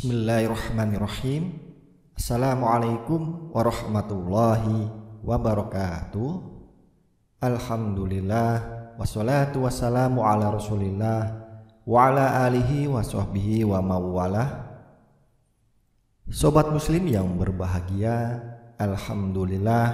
Bismillahirrahmanirrahim. Assalamualaikum warahmatullahi wabarakatuh. Alhamdulillah, wassalatu wassalamu ala rasulillah wa ala alihi wa sahbihi wa mawalah. Sobat muslim yang berbahagia, alhamdulillah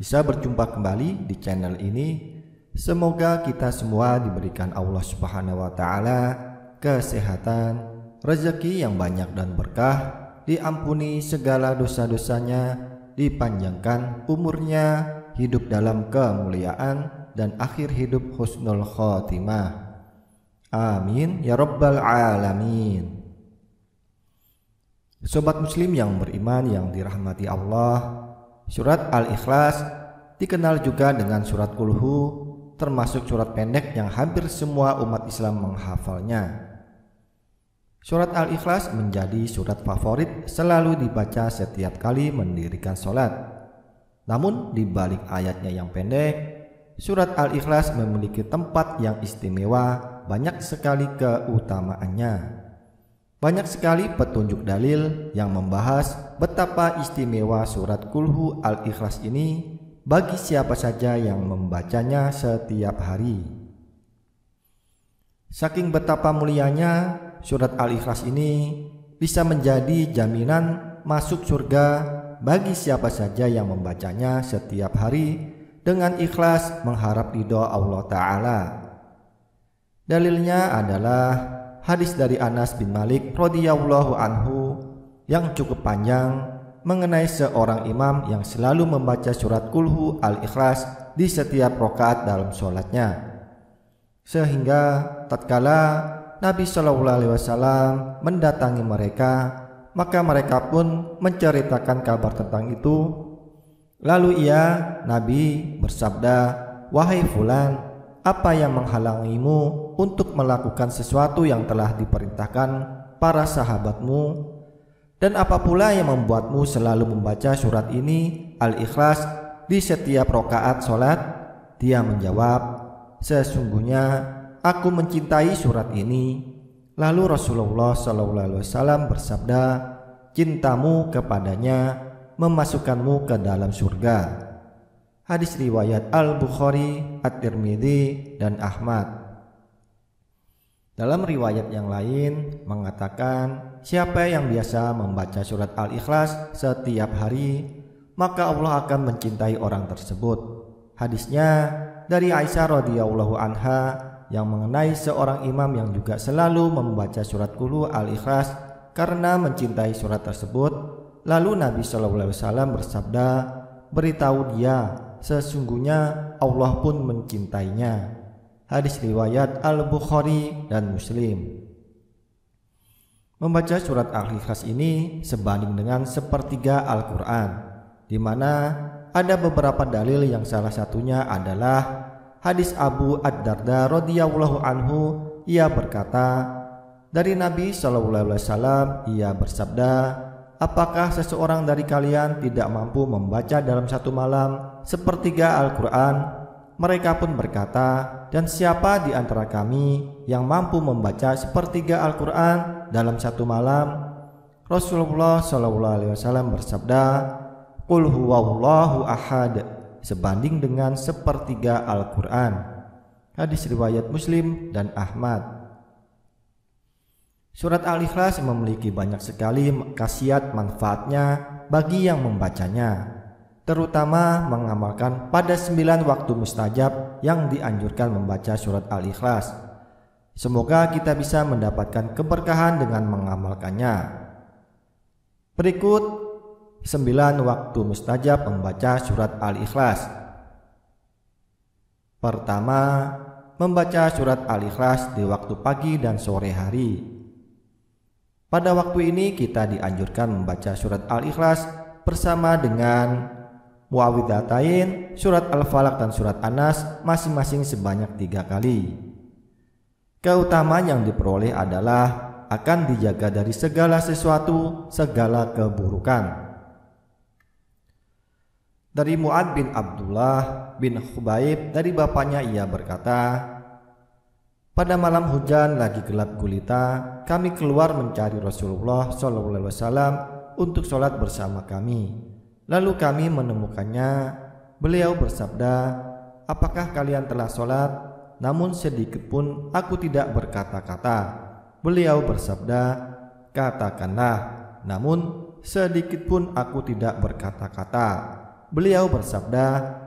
bisa berjumpa kembali di channel ini. Semoga kita semua diberikan Allah Subhanahu wa taala kesehatan, rezeki yang banyak dan berkah, diampuni segala dosa-dosanya, dipanjangkan umurnya, hidup dalam kemuliaan, dan akhir hidup husnul khotimah. Amin ya rabbal alamin. Sobat muslim yang beriman yang dirahmati Allah, surat Al-Ikhlas dikenal juga dengan surat Qulhu, termasuk surat pendek yang hampir semua umat Islam menghafalnya. Surat Al-Ikhlas menjadi surat favorit, selalu dibaca setiap kali mendirikan sholat. Namun di balik ayatnya yang pendek, surat Al-Ikhlas memiliki tempat yang istimewa, banyak sekali keutamaannya. Banyak sekali petunjuk dalil yang membahas betapa istimewa surat Qulhu Al-Ikhlas ini bagi siapa saja yang membacanya setiap hari. Saking betapa mulianya, surat Al-Ikhlas ini bisa menjadi jaminan masuk surga bagi siapa saja yang membacanya setiap hari dengan ikhlas mengharap ridho Allah Ta'ala. Dalilnya adalah hadis dari Anas bin Malik radhiyallahu anhu yang cukup panjang mengenai seorang imam yang selalu membaca surat Qulhu Al-Ikhlas di setiap rakaat dalam sholatnya, sehingga tatkala Nabi SAW mendatangi mereka, maka mereka pun menceritakan kabar tentang itu. Lalu Nabi bersabda, "Wahai fulan, apa yang menghalangimu untuk melakukan sesuatu yang telah diperintahkan para sahabatmu? Dan apa pula yang membuatmu selalu membaca surat ini, Al-Ikhlas, di setiap rakaat sholat?" Dia menjawab, "Sesungguhnya aku mencintai surat ini." Lalu Rasulullah SAW bersabda, "Cintamu kepadanya memasukkanmu ke dalam surga." Hadis riwayat Al-Bukhari, At-Tirmidzi, dan Ahmad. Dalam riwayat yang lain mengatakan, siapa yang biasa membaca surat Al-Ikhlas setiap hari, maka Allah akan mencintai orang tersebut. Hadisnya dari Aisyah radhiyallahu anha yang mengenai seorang imam yang juga selalu membaca surat Qulhu Al-Ikhlas karena mencintai surat tersebut. Lalu Nabi SAW bersabda, "Beritahu dia, sesungguhnya Allah pun mencintainya." Hadis riwayat Al-Bukhari dan Muslim. Membaca surat Al-Ikhlas ini sebanding dengan sepertiga Al-Quran, di mana ada beberapa dalil yang salah satunya adalah hadis Abu Ad-Darda radhiyallahu anhu. Ia berkata, dari Nabi SAW ia bersabda, "Apakah seseorang dari kalian tidak mampu membaca dalam satu malam sepertiga Al-Quran?" Mereka pun berkata, "Dan siapa di antara kami yang mampu membaca sepertiga Al-Quran dalam satu malam?" Rasulullah SAW bersabda, "Qul huwallahu ahad," sebanding dengan sepertiga Al-Quran. Hadis riwayat Muslim dan Ahmad. Surat Al-Ikhlas memiliki banyak sekali khasiat manfaatnya bagi yang membacanya, terutama mengamalkan pada 9 waktu mustajab yang dianjurkan membaca surat Al-Ikhlas. Semoga kita bisa mendapatkan keberkahan dengan mengamalkannya. Berikut 9 waktu mustajab membaca surat Al-Ikhlas. Pertama, membaca surat Al-Ikhlas di waktu pagi dan sore hari. Pada waktu ini kita dianjurkan membaca surat Al-Ikhlas bersama dengan Muawwidzatain, surat Al-Falaq dan surat An-Nas masing-masing sebanyak 3 kali. Keutamaan yang diperoleh adalah akan dijaga dari segala sesuatu, segala keburukan. Dari Mu'ad bin Abdullah bin Khubaib dari bapaknya ia berkata, Pada malam hujan lagi gelap gulita, kami keluar mencari Rasulullah SAW untuk sholat bersama kami. Lalu kami menemukannya. Beliau bersabda, "Apakah kalian telah sholat?" Namun sedikit pun aku tidak berkata-kata. Beliau bersabda, "Katakanlah." Namun sedikit pun aku tidak berkata-kata. Beliau bersabda,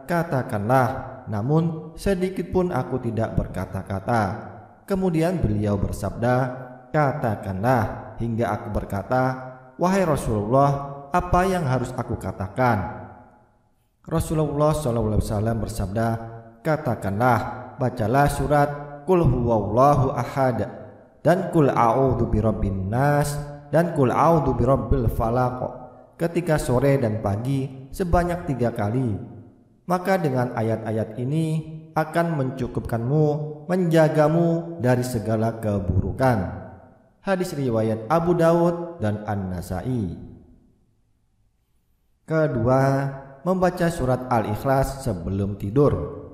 "Katakanlah." Namun sedikit pun aku tidak berkata-kata. Kemudian beliau bersabda, "Katakanlah," hingga aku berkata, "Wahai Rasulullah, apa yang harus aku katakan?" Rasulullah SAW bersabda, "Katakanlah, bacalah surat Qul huwallahu ahad dan Qul a'udzu birabbin nas dan Qul a'udzu birabbil falaq ketika sore dan pagi sebanyak 3 kali. Maka dengan ayat-ayat ini akan mencukupkanmu, menjagamu dari segala keburukan." Hadis riwayat Abu Daud dan An-Nasai. Kedua, membaca surat Al-Ikhlas sebelum tidur.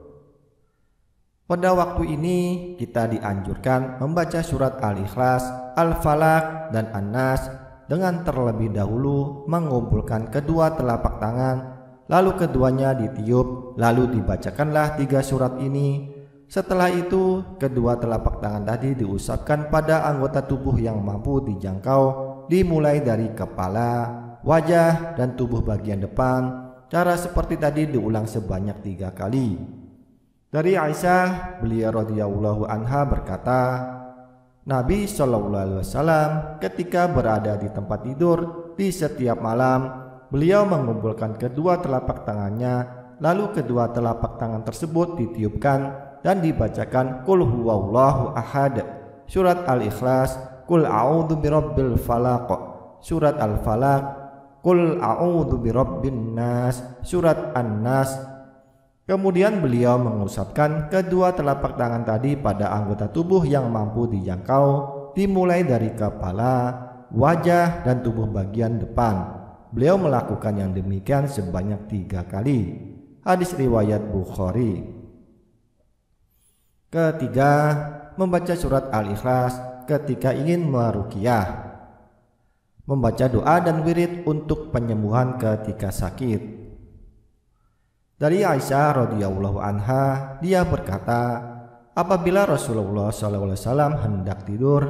Pada waktu ini kita dianjurkan membaca surat Al-Ikhlas, Al-Falaq dan An-Nas dengan terlebih dahulu mengumpulkan kedua telapak tangan, lalu keduanya ditiup, lalu dibacakanlah 3 surat ini. Setelah itu, kedua telapak tangan tadi diusapkan pada anggota tubuh yang mampu dijangkau, dimulai dari kepala, wajah, dan tubuh bagian depan. Cara seperti tadi diulang sebanyak 3 kali. Dari Aisyah, beliau radhiyallahu anha berkata, Nabi SAW ketika berada di tempat tidur di setiap malam, beliau mengumpulkan kedua telapak tangannya, lalu kedua telapak tangan tersebut ditiupkan dan dibacakan Qul huwallahu ahad, surat Al-Ikhlas, Qul a'udzu birabbil falaq, surat Al-Falaq, Qul a'udzu birabbin nas, surat An-Nas. Kemudian beliau mengusapkan kedua telapak tangan tadi pada anggota tubuh yang mampu dijangkau, dimulai dari kepala, wajah, dan tubuh bagian depan. Beliau melakukan yang demikian sebanyak 3 kali. Hadis riwayat Bukhari. Ketiga, membaca surat Al-Ikhlas ketika ingin meruqyah. Membaca doa dan wirid untuk penyembuhan ketika sakit. Dari Aisyah radhiyallahu anha, dia berkata, apabila Rasulullah SAW hendak tidur,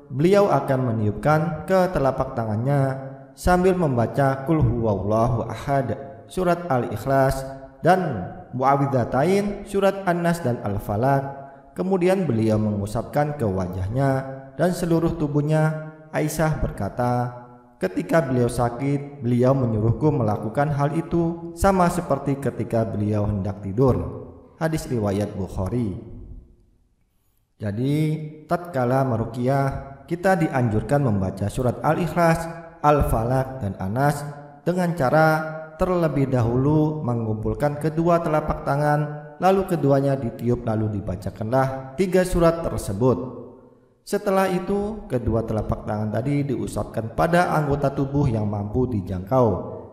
beliau akan meniupkan ke telapak tangannya sambil membaca Qul huwallahu ahad, surat Al-Ikhlas, dan Mu'awwidzatain, surat An-Nas dan Al-Falaq. Kemudian beliau mengusapkan ke wajahnya dan seluruh tubuhnya. Aisyah berkata, ketika beliau sakit, beliau menyuruhku melakukan hal itu sama seperti ketika beliau hendak tidur. Hadis riwayat Bukhari. Jadi, tatkala meruqyah, kita dianjurkan membaca surat Al-Ikhlas, Al-Falaq, dan An-Nas dengan cara terlebih dahulu mengumpulkan kedua telapak tangan, lalu keduanya ditiup, lalu dibacakanlah 3 surat tersebut. Setelah itu, kedua telapak tangan tadi diusapkan pada anggota tubuh yang mampu dijangkau,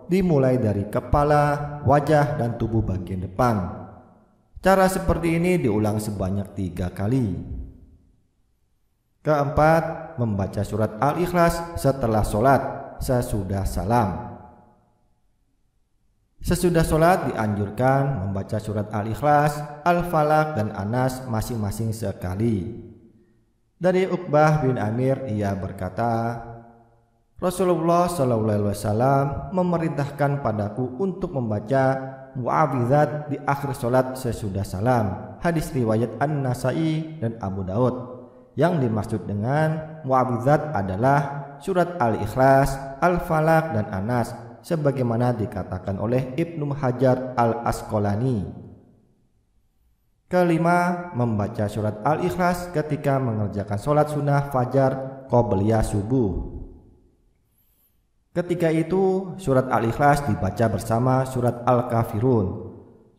dimulai dari kepala, wajah, dan tubuh bagian depan. Cara seperti ini diulang sebanyak 3 kali. Keempat, membaca surat Al-Ikhlas setelah sholat, sesudah salam. Sesudah sholat dianjurkan membaca surat Al-Ikhlas, Al-Falaq, dan An-Nas masing-masing sekali. Dari Uqbah bin Amir, ia berkata, Rasulullah SAW memerintahkan padaku untuk membaca mu'awwidzat di akhir sholat sesudah salam. Hadis riwayat An-Nasai dan Abu Daud. Yang dimaksud dengan mu'awwidzat adalah surat Al-Ikhlas, Al-Falaq, dan An-Nas, sebagaimana dikatakan oleh Ibnu Hajar Al-Asqalani. Kelima, membaca surat Al-Ikhlas ketika mengerjakan sholat sunnah fajar qobliyah subuh. Ketika itu, surat Al-Ikhlas dibaca bersama surat Al-Kafirun.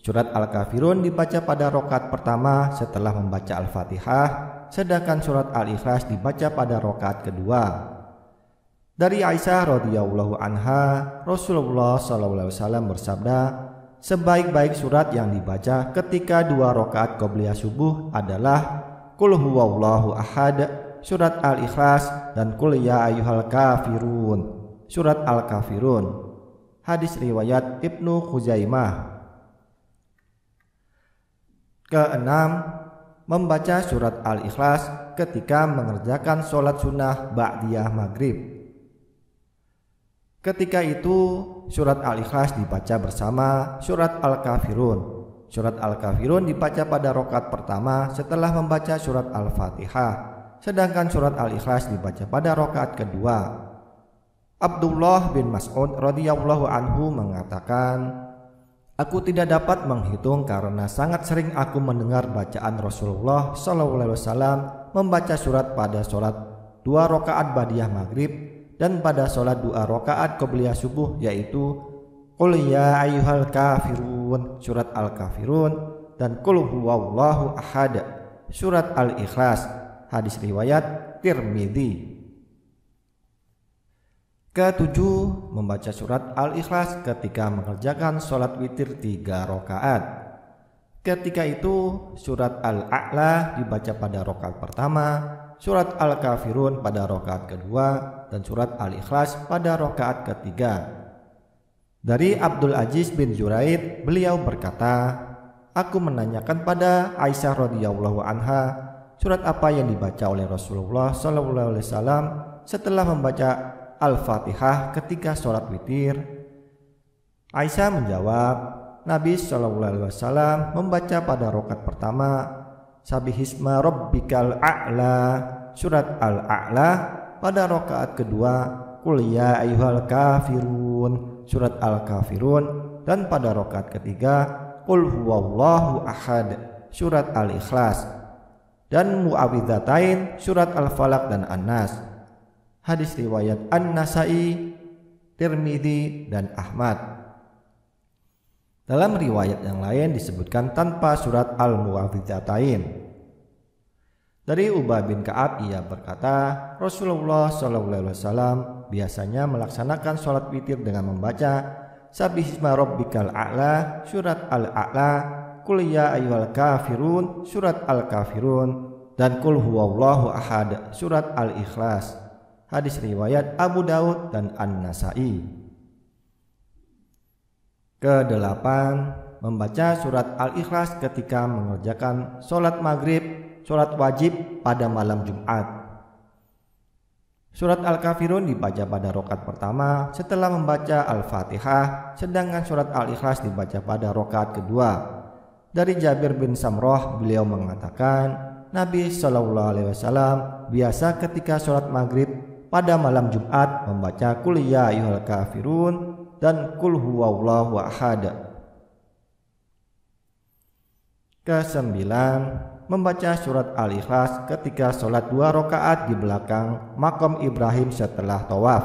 Surat Al-Kafirun dibaca pada rakaat pertama setelah membaca Al-Fatihah, sedangkan surat Al-Ikhlas dibaca pada rakaat kedua. Dari Aisyah radhiyallahu anha, Rasulullah SAW bersabda, sebaik-baik surat yang dibaca ketika 2 rakaat qobliyah subuh adalah Qul huwallahu ahad, surat Al-Ikhlas, dan Qul ya ayyuhal kafirun, surat Al-Kafirun. Hadis riwayat Ibnu Khuzaimah. Keenam, membaca surat Al-Ikhlas ketika mengerjakan sholat sunnah ba'diyah maghrib. Ketika itu surat Al-Ikhlas dibaca bersama surat Al-Kafirun. Surat Al-Kafirun dibaca pada rakaat pertama setelah membaca surat Al-Fatihah, sedangkan surat Al-Ikhlas dibaca pada rakaat kedua. Abdullah bin Mas'ud radhiyallahu anhu mengatakan, "Aku tidak dapat menghitung karena sangat sering aku mendengar bacaan Rasulullah SAW membaca surat pada sholat 2 rakaat ba'diyah maghrib dan pada sholat 2 rakaat qobliyah subuh, yaitu Qul ya ayyuhal kafirun, surat Al-Kafirun, dan Qul huwallahu ahad, surat Al-Ikhlas." Hadis riwayat Tirmidzi. Ketujuh, membaca surat Al-Ikhlas ketika mengerjakan sholat witir 3 rakaat. Ketika itu surat Al-A'la dibaca pada rakaat pertama, surat Al-Kafirun pada rakaat kedua, dan surat Al-Ikhlas pada rakaat ketiga. Dari Abdul Aziz bin Zuraid, beliau berkata, "Aku menanyakan pada Aisyah radhiyallahu anha surat apa yang dibaca oleh Rasulullah SAW setelah membaca Al-Fatihah ketika sholat witir." Aisyah menjawab, Nabi SAW membaca pada rakaat pertama Sabihisma Rabbikal A'la, surat Al-A'la, pada rakaat kedua Qul ya ayyuhal kafirun, surat Al-Kafirun, dan pada rakaat ketiga Qul huwallahu ahad, surat Al-Ikhlas, dan Mu'awwidzatain, surat Al-Falaq dan An-Nas. Hadis riwayat An-Nasai, Tirmidzi, dan Ahmad. Dalam riwayat yang lain disebutkan tanpa surat Al-Mu'awwidzatain. Dari Ubay bin Ka'ab, ia berkata, Rasulullah SAW biasanya melaksanakan sholat witir dengan membaca Sabihisma Rabbikal A'la, surat Al-A'la, Qul ya ayyuhal kafirun, surat Al-Kafirun, dan Qul huwallahu ahad, surat Al-Ikhlas. Hadis riwayat Abu Daud dan An-Nasai. Kedelapan, membaca surat Al-Ikhlas ketika mengerjakan sholat maghrib, sholat wajib pada malam Jumat. Surat Al-Kafirun dibaca pada rakaat pertama setelah membaca Al-Fatihah, sedangkan surat Al-Ikhlas dibaca pada rakaat kedua. Dari Jabir bin Samroh, beliau mengatakan, Nabi SAW biasa ketika sholat maghrib pada malam Jumat membaca Qul ya ayyuhal kafirun dan Qul huwallahu ahad. Kesembilan, membaca surat Al-Ikhlas ketika sholat 2 rakaat di belakang makam Ibrahim setelah tawaf.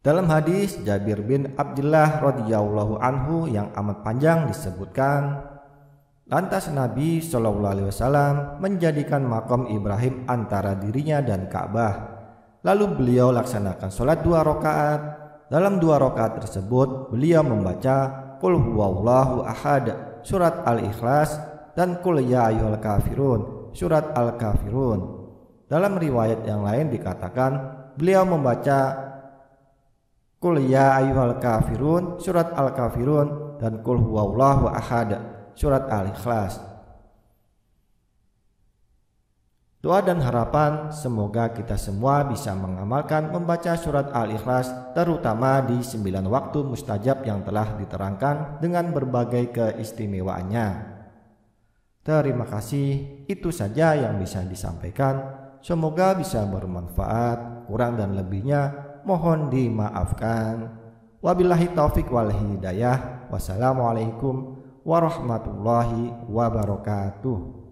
Dalam hadis Jabir bin Abdullah radhiyallahu anhu yang amat panjang disebutkan, lantas Nabi SAW menjadikan makam Ibrahim antara dirinya dan Ka'bah. Lalu beliau laksanakan sholat 2 rakaat. Dalam 2 rakaat tersebut beliau membaca Qul huwallahu ahad, surat Al-Ikhlas, dan Qul ya ayyuhal kafirun, surat Al-Kafirun. Dalam riwayat yang lain dikatakan beliau membaca Qul ya ayyuhal kafirun, surat Al-Kafirun, dan Qul huwallahu ahad, surat Al-Ikhlas. Doa dan harapan semoga kita semua bisa mengamalkan membaca surat Al-Ikhlas, terutama di 9 waktu mustajab yang telah diterangkan dengan berbagai keistimewaannya. Terima kasih, itu saja yang bisa disampaikan. Semoga bisa bermanfaat, kurang dan lebihnya mohon dimaafkan. Wabillahi taufik wal hidayah. Wassalamualaikum warahmatullahi wabarakatuh.